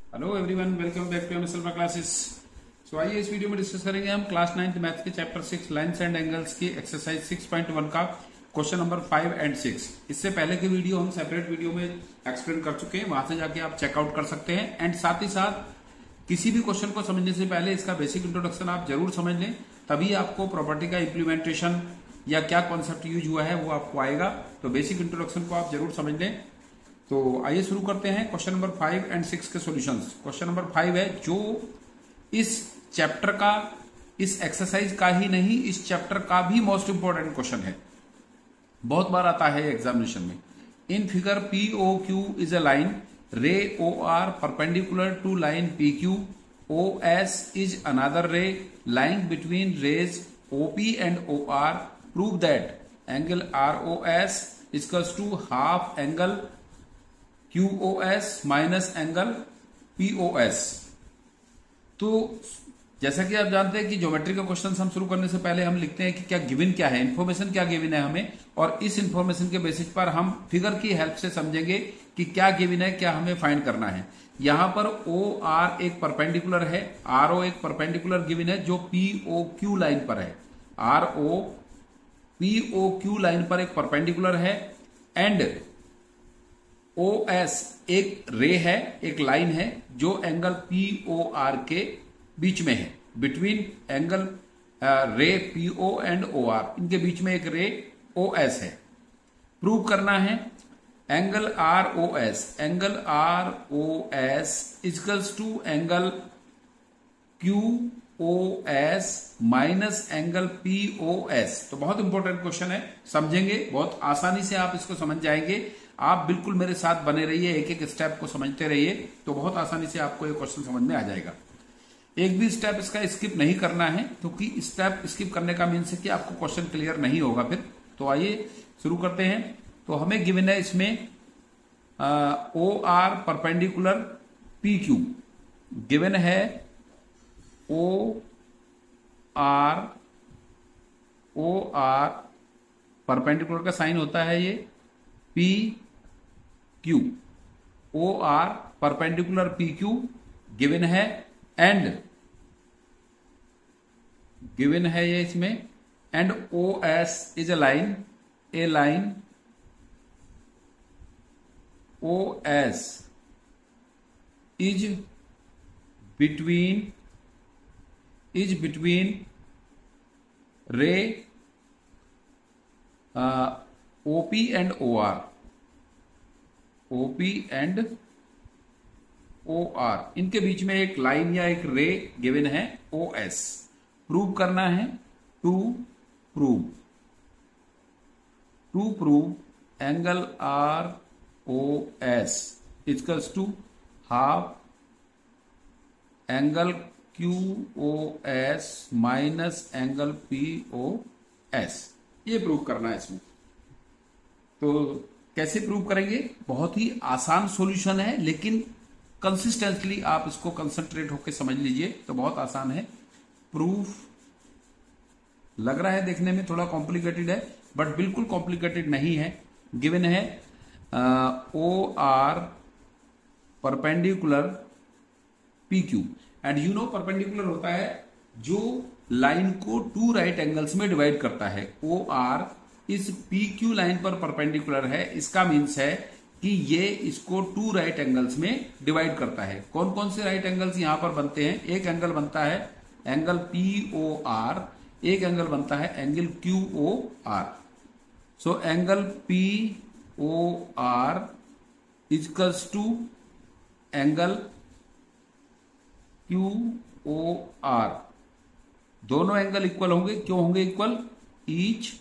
Hello everyone, welcome back to MSL classes. So आइए इस video में डिस्कस करेंगे हम क्लास 9th मैथ्स के चैप्टर 6 लाइन्स एंड एंगल्स की एक्सरसाइज 6.1 का क्वेश्चन नंबर 5 एंड 6। इससे पहले के वीडियो हम सेपरेट वीडियो में एक्सप्लेन कर चुके हैं, वहां से जाके आप चेकआउट कर सकते हैं। एंड साथ ही साथ किसी भी क्वेश्चन को समझने से पहले इसका बेसिक इंट्रोडक्शन आप जरूर समझ लें, तभी आपको प्रॉपर्टी का इम्प्लीमेंटेशन या क्या कॉन्सेप्ट यूज हुआ है वो आपको आएगा। तो बेसिक इंट्रोडक्शन को आप जरूर समझ लें। तो आइए शुरू करते हैं क्वेश्चन नंबर 5 एंड 6 के सॉल्यूशंस। क्वेश्चन नंबर 5 है, जो इस चैप्टर का, इस एक्सरसाइज का ही नहीं, इस चैप्टर का भी मोस्ट इंपोर्टेंट क्वेश्चन है। बहुत बार आता है एग्जामिनेशन में। In figure P O Q is a line, ray O R perpendicular to line P Q, O S is another ray line between rays O P and O R, prove that angle R O S equals to half angle QOS minus angle POS। तो जैसा कि आप जानते हैं कि geometry का question हम शुरू करने से पहले हम लिखते हैं कि क्या गिवन क्या है, इन्फॉर्मेशन क्या गिवन है हमें, और इस इन्फॉर्मेशन के बेसिस पर हम फिगर की हेल्प से समझेंगे कि क्या गिवन है, क्या हमें फाइंड करना है। यहां पर OR एक परपेंडिकुलर है, RO एक परपेंडिकुलर गिवन है जो POQ लाइन पर है। RO POQ लाइन पर एक परपेंडिकुलर है एंड OS एक रे है, एक लाइन है जो एंगल POR के बीच में है। बिटवीन एंगल रे PO एंड OR, इनके बीच में एक रे OS है। प्रूव करना है angle ROS, angle ROS equals to angle QOS minus angle POS। तो बहुत इंपॉर्टेंट क्वेश्चन है, समझेंगे, बहुत आसानी से आप इसको समझ जाएंगे। आप बिल्कुल मेरे साथ बने रहिए, एक एक स्टेप को समझते रहिए, तो बहुत आसानी से आपको ये क्वेश्चन समझ में आ जाएगा। एक भी स्टेप इसका स्किप नहीं करना है, क्योंकि स्टेप स्किप करने का मीन्स है कि आपको क्वेश्चन क्लियर नहीं होगा फिर। तो आइए शुरू करते हैं। तो हमें गिवन है इसमें OR परपेंडिकुलर PQ गिवन है। OR परपेंडिकुलर का साइन होता है ये PQ, OR perpendicular PQ given है एंड गिवन है ये इसमें, and OS is a line, A line OS is between रे OP and OR, OP and OR, इनके बीच में एक लाइन या एक रे गिवन है OS। प्रूव करना है, to prove angle ROS equals to half angle QOS minus angle POS। ये प्रूव करना है इसमें। तो कैसे प्रूव करेंगे? बहुत ही आसान सॉल्यूशन है, लेकिन कंसिस्टेंटली आप इसको कंसंट्रेट होकर समझ लीजिए तो बहुत आसान है। प्रूफ लग रहा है देखने में थोड़ा कॉम्प्लिकेटेड है, बट बिल्कुल कॉम्प्लिकेटेड नहीं है। गिवन है OR perpendicular PQ and you know perpendicular होता है जो लाइन को टू राइट एंगल्स में डिवाइड करता है। OR इस PQ लाइन पर परपेंडिकुलर है, इसका मीन्स है कि ये इसको टू राइट एंगल्स में डिवाइड करता है। कौन कौन से राइट एंगल्स यहां पर बनते हैं? एक एंगल बनता है एंगल POR, एक एंगल बनता है angle QOR। So angle POR equals to angle QOR। दोनों एंगल इक्वल होंगे। क्यों होंगे इक्वल? ईच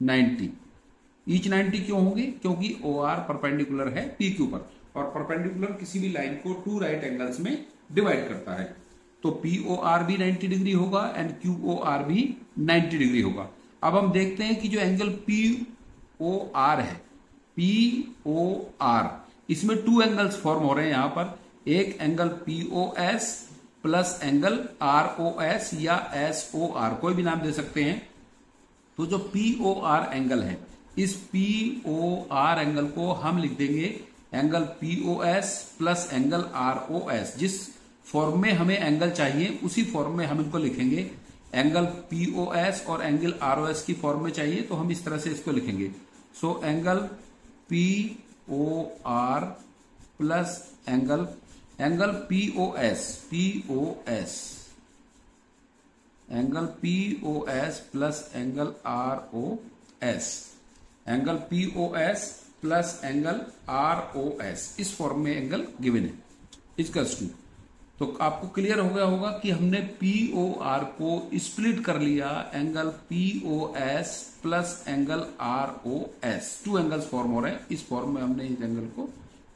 90 क्यों होंगे? क्योंकि OR परपेंडिकुलर है PQ पर, और परपेंडिकुलर किसी भी लाइन को टू राइट एंगल्स में डिवाइड करता है। तो POR भी 90 डिग्री होगा एंड QOR भी 90 डिग्री होगा। अब हम देखते हैं कि जो एंगल POR है, POR, इसमें टू एंगल्स फॉर्म हो रहे हैं यहां पर। एक angle POS plus angle ROS या SOR, कोई भी नाम दे सकते हैं। तो जो POR एंगल है, इस POR एंगल को हम लिख देंगे angle POS plus angle ROS. जिस फॉर्म में हमें एंगल चाहिए उसी फॉर्म में हम इनको लिखेंगे। एंगल पीओएस और एंगल आरओएस की फॉर्म में चाहिए तो हम इस तरह से इसको लिखेंगे। So angle POR plus angle POS angle POS plus angle ROS, angle POS plus angle ROS, इस फॉर्म में एंगल गिवन है। इक्वल्स टू, तो आपको क्लियर हो गया होगा कि हमने पीओआर को स्प्लिट कर लिया angle POS plus angle ROS. Two angles form हो रहे हैं, इस फॉर्म में हमने इस एंगल को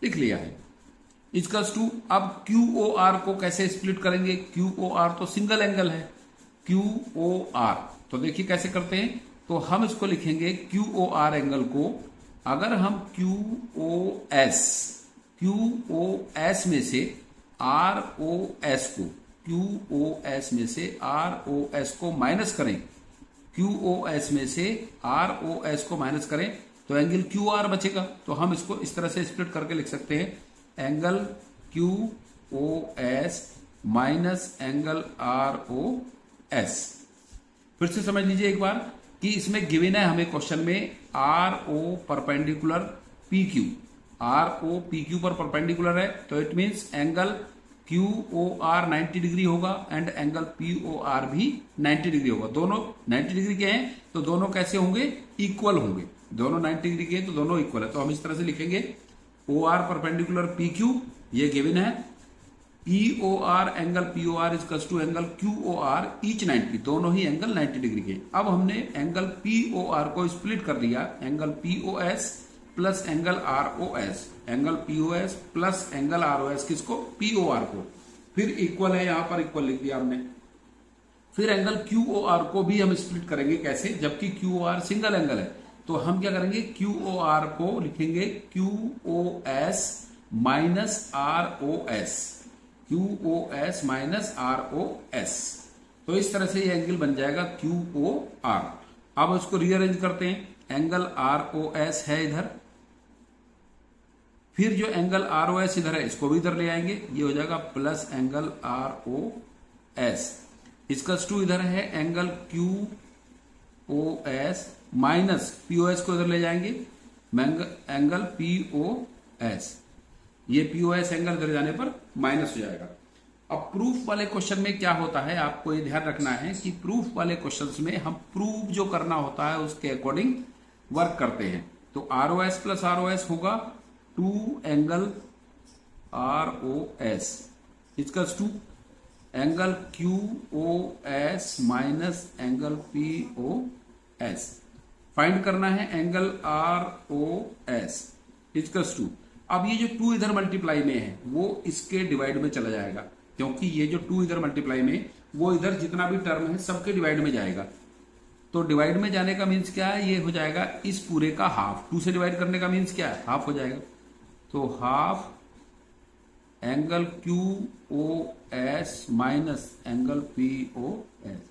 लिख लिया है। इक्वल्स टू, अब क्यूओआर को कैसे स्प्लिट करेंगे? क्यूओआर तो सिंगल एंगल है, क्यूओआर तो देखिए कैसे करते हैं। तो हम इसको लिखेंगे क्यूओआर एंगल को, अगर हम क्यूओएस में से आरओएस को माइनस करें, क्यूओएस में से आरओएस को माइनस करें तो एंगल क्यूआर बचेगा। तो हम इसको इस तरह से स्प्लिट करके लिख सकते हैं, angle QOS minus angle ROS. फिर से समझ लीजिए एक बार कि इसमें गिवन है हमें क्वेश्चन में RO perpendicular PQ, RO PQ पर परपेंडिकुलर है, तो इट मींस एंगल क्यूओआर 90 डिग्री होगा एंड एंगल पीओआर भी 90 डिग्री होगा। दोनों 90 डिग्री के हैं तो दोनों कैसे होंगे? इक्वल होंगे। दोनों 90 डिग्री के हैं तो दोनों इक्वल है। तो हम इस तरह से लिखेंगे O R perpendicular P Q, ये गिवन है, POR angle POR is to angle QOR each 90, दोनों ही एंगल 90 डिग्री के। अब हमने एंगल पीओआर को स्प्लिट कर लिया, angle POS plus angle ROS, angle POS plus angle ROS, किसको? पीओआर को। फिर इक्वल है, यहां पर इक्वल लिख दिया हमने। फिर एंगल क्यूओआर को भी हम स्प्लिट करेंगे, कैसे? जबकि क्यूओआर सिंगल एंगल है तो हम क्या करेंगे? क्यूओआर को लिखेंगे QoS minus ROS, QoS minus ROS. तो इस तरह से ये एंगल बन जाएगा क्यूओआर। अब उसको रीअरेंज करते हैं, एंगल आरओएस है इधर, फिर जो एंगल आरओएस इधर है इसको भी इधर ले आएंगे, ये हो जाएगा प्लस एंगल आरओएस। इसका टू इधर है एंगल क्यूओएस माइनस पीओएस को इधर ले जाएंगे, एंगल पीओएस, ये पीओएस एंगल इधर जाने पर माइनस हो जाएगा। अब प्रूफ वाले क्वेश्चन में क्या होता है, आपको ये ध्यान रखना है कि प्रूफ वाले क्वेश्चंस में हम प्रूफ जो करना होता है उसके अकॉर्डिंग वर्क करते हैं। तो आरओएस प्लस आरओएस होगा two angle ROS equals to angle QOS minus angle POS. Find करना है एंगल आरओएस इक्वल्स टू, अब ये जो टू इधर मल्टीप्लाई में है वो इसके डिवाइड में चला जाएगा, क्योंकि ये जो टू इधर मल्टीप्लाई में वो इधर जितना भी टर्म है सबके डिवाइड में जाएगा। तो डिवाइड में जाने का मीन्स क्या है? ये हो जाएगा इस पूरे का हाफ। टू से डिवाइड करने का मीन्स क्या है? हाफ हो जाएगा। तो half angle QOS minus angle POS,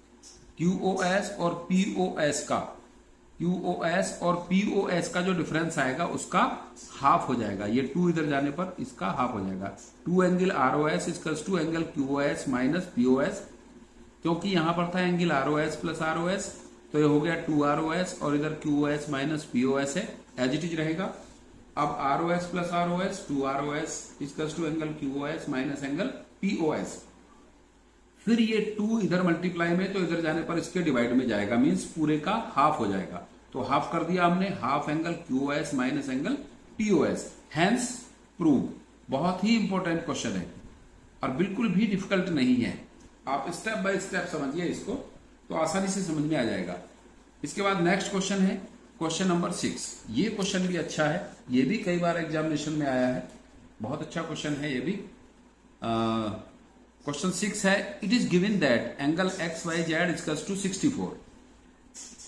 QoS और पीओएस का, क्यूओएस और पीओएस का जो डिफरेंस आएगा उसका हाफ हो जाएगा। ये टू इधर जाने पर इसका हाफ हो जाएगा। Two angle ROS equals to angle QOS minus POS, क्योंकि यहां पर था एंगल आरओएस प्लस आरओएस, तो ये हो गया टू आरओएस और इधर क्यूओएस माइनस पीओएस है, एज इट इज रहेगा। अब ROS plus ROS, two ROS equals to angle QOS minus angle POS. फिर ये टू इधर मल्टीप्लाई में तो इधर जाने पर इसके डिवाइड में जाएगा, मींस पूरे का हाफ हो जाएगा। तो हाफ कर दिया हमने, half angle QOS minus angle POS, hence prove. बहुत ही इंपॉर्टेंट क्वेश्चन है और बिल्कुल भी डिफिकल्ट नहीं है। आप स्टेप बाय स्टेप समझिए इसको तो आसानी से समझ में आ जाएगा। इसके बाद नेक्स्ट क्वेश्चन है क्वेश्चन नंबर 6। ये क्वेश्चन भी अच्छा है, ये भी कई बार एग्जामिनेशन में आया है, बहुत अच्छा क्वेश्चन है ये भी। क्वेश्चन 6 है, it is given that angle X Y Z equals to 64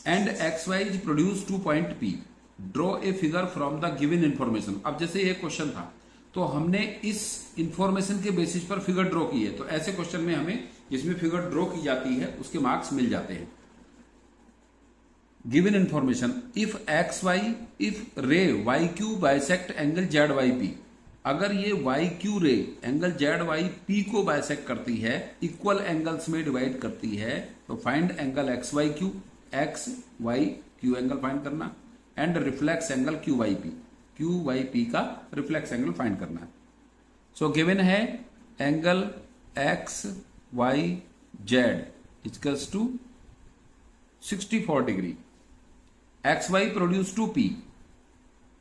and X Y is produce to point P, draw a figure from the given information. अब जैसे ये क्वेश्चन था तो हमने इस इंफॉर्मेशन के बेसिस पर फिगर ड्रॉ की है, तो ऐसे क्वेश्चन में हमें जिसमें फिगर ड्रॉ की जाती है उसके मार्क्स मिल जाते हैं। Given information, if X Y, if ray Y Q bisect angle Z Y P, अगर ये Y Q ray angle Z Y P को बाइसेक्ट करती है, इक्वल एंगल्स में डिवाइड करती है, तो find angle X Y Q, X Y Q angle find करना, and reflex angle Q Y P का रिफ्लेक्स एंगल फाइंड करना है। सो गिवन है angle X Y Z equals to 64 degree, X Y produce to P,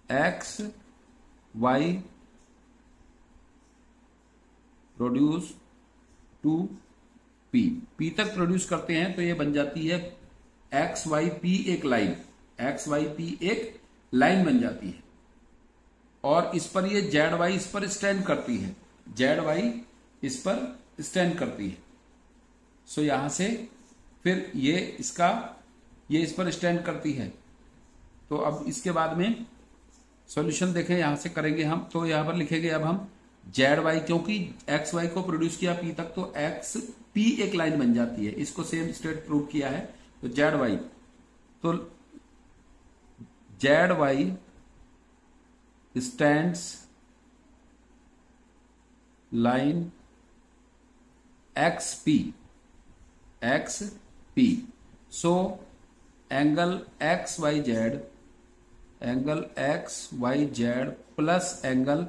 X Y produce to P, P तक produce करते हैं तो ये बन जाती है एक्स वाई पी एक लाइन, एक्स वाई पी एक लाइन बन जाती है, और इस पर ये जेड वाई इस पर स्टैंड करती है, जेड वाई इस पर स्टैंड करती है। सो यहां से फिर ये इस पर स्टैंड करती है। तो अब इसके बाद में सॉल्यूशन देखें, यहां से करेंगे हम, तो यहां पर लिखेंगे अब हम जेड वाई, क्योंकि एक्स वाई को प्रोड्यूस किया पी तक तो एक्स पी एक लाइन बन जाती है, इसको सेम स्टेट प्रूव किया है। तो जेड वाई, तो Z Y stands line X P, so angle X Y Z plus angle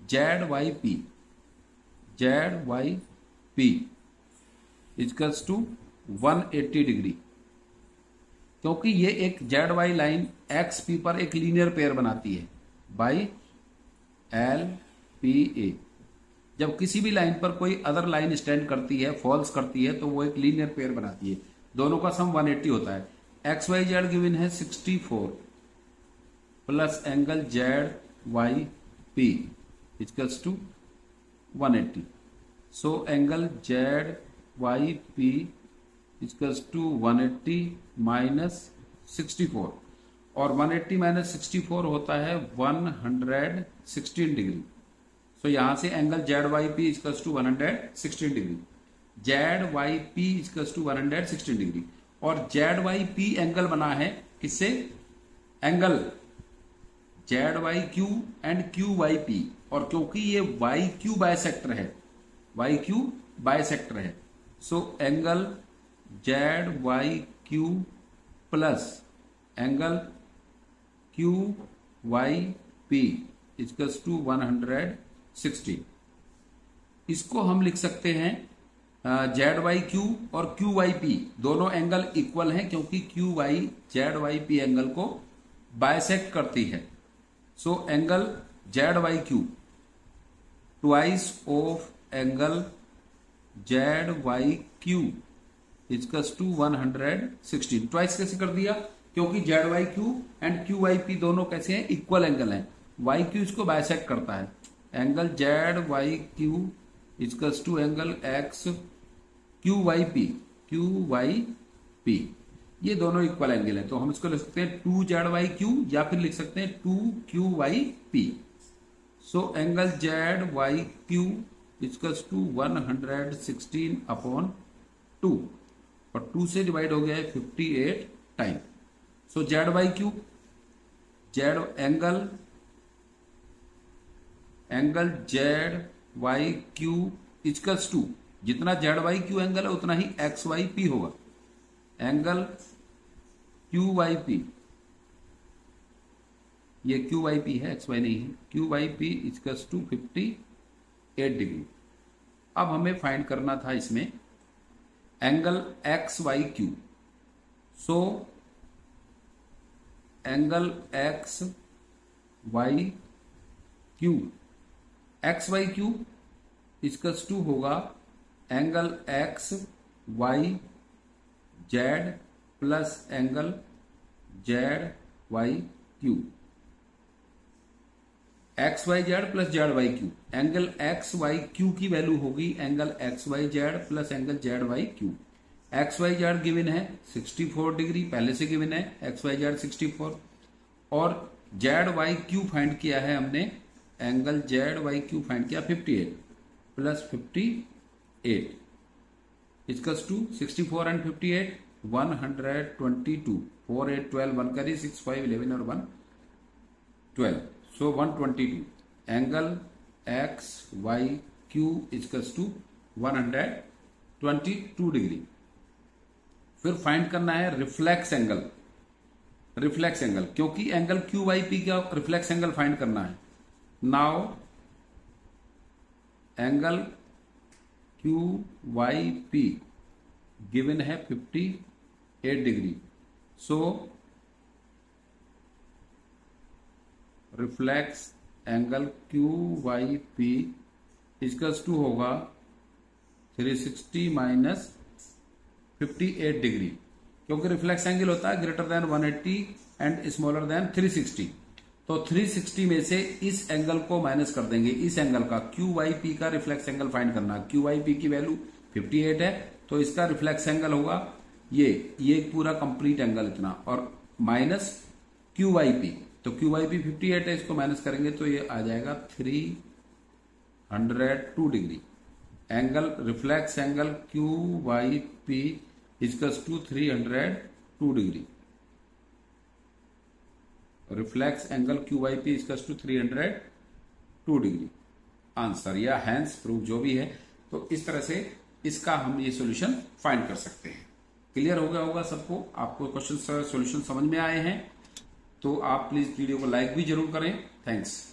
Z Y P equals to 180 degree, क्योंकि ये एक Z Y line X P पर एक लीनियर पेयर बनाती है बाई एल पी ए। जब किसी भी लाइन पर कोई अदर लाइन स्टैंड करती है, फॉल्स करती है, तो वो एक लीनियर पेयर बनाती है, दोनों का सम 180 होता है। एक्स वाई जेड गिवन है 64 plus angle Z Y P equals to 180, so angle Z Y P equals to 180 minus 64, और 180 माइनस 64 होता है 116 डिग्री। सो यहां से angle Z Y P equals to 116 degree, Z Y P equals to 116 degree, और Z Y P angle बना है किससे, angle Z Y Q and Q Y P, और क्योंकि ये वाई क्यू बाइसेक्टर है, so angle Z Y Q plus angle Q Y P equals to 160। इसको हम लिख सकते हैं जेड वाई क्यू और क्यू वाई पी दोनों एंगल इक्वल हैं, क्योंकि Q Y Z Y P angle को बाइसेक्ट करती है। So angle Z Y Q twice of angle Z Y Q equals to 116। Twice कैसे कर दिया, क्योंकि Z Y Q and Q Y P दोनों कैसे हैं, इक्वल एंगल हैं, वाई क्यू इसको बाइसेक्ट करता है। Angle Z Y Q equals to angle X Q Y P, ये दोनों इक्वल एंगल है, तो हम इसको लिख सकते हैं 2 जेड वाई क्यू, या फिर लिख सकते हैं 2 Q Y P. So angle Z Y Q equals to 116 upon 2, और 2 से डिवाइड हो गया है 58 time. So Z Y Q, Z angle Z Y Q equals to, जितना जेड वाई क्यू एंगल है उतना ही एक्स वाई पी होगा, एंगल क्यू वाई पी, ये क्यू वाई पी है, एक्स वाई नहीं है, Q Y P equals to 58 degree. अब हमें फाइंड करना था इसमें angle X Y Q, so angle X Y Q, X Y Q equals to होगा angle X Y Z plus angle Z Y Q, X Y Z plus Z Y Q, angle X Y Q की value होगी angle X Y Z plus angle Z Y Q. X Y Z given है 64 degree, पहले से given है X Y Z 64, और Z Y Q find किया है हमने, angle Z Y Q find किया 58 प्लस 58 इक्वल्स टू 64 एंड 58 122, 4 8 12 1 करी 6 5 11 और 1 12, सो 122 angle X Y Q equals to 122 degree. फिर फाइंड करना है रिफ्लेक्स एंगल, रिफ्लेक्स एंगल, क्योंकि एंगल क्यू वाई पी का रिफ्लेक्स एंगल फाइंड करना है। Now angle Q Y P given है 58 degree. So reflex angle Q Y P equals to होगा 360 माइनस 58 डिग्री, क्योंकि रिफ्लेक्स एंगल होता है greater than 180 and smaller than 360। तो 360 में से इस एंगल को माइनस कर देंगे, इस एंगल का क्यू वाई पी का रिफ्लेक्स एंगल फाइंड करना। क्यू वाई पी की वैल्यू 58 है, तो इसका रिफ्लेक्स एंगल होगा ये पूरा कंप्लीट एंगल इतना, और माइनस क्यू वाई पी। तो क्यू वाई पी 58 है, इसको माइनस करेंगे तो ये आ जाएगा 302 degree. Angle reflex angle Q Y P equals to 302 degree. Reflex angle Q Y P equals to 302 degree answer या हैंस प्रूफ जो भी है। तो इस तरह से इसका हम ये सॉल्यूशन फाइंड कर सकते हैं। क्लियर हो गया होगा सबको? आपको क्वेश्चन सॉल्यूशन समझ में आए हैं तो आप प्लीज वीडियो को लाइक भी जरूर करें। थैंक्स।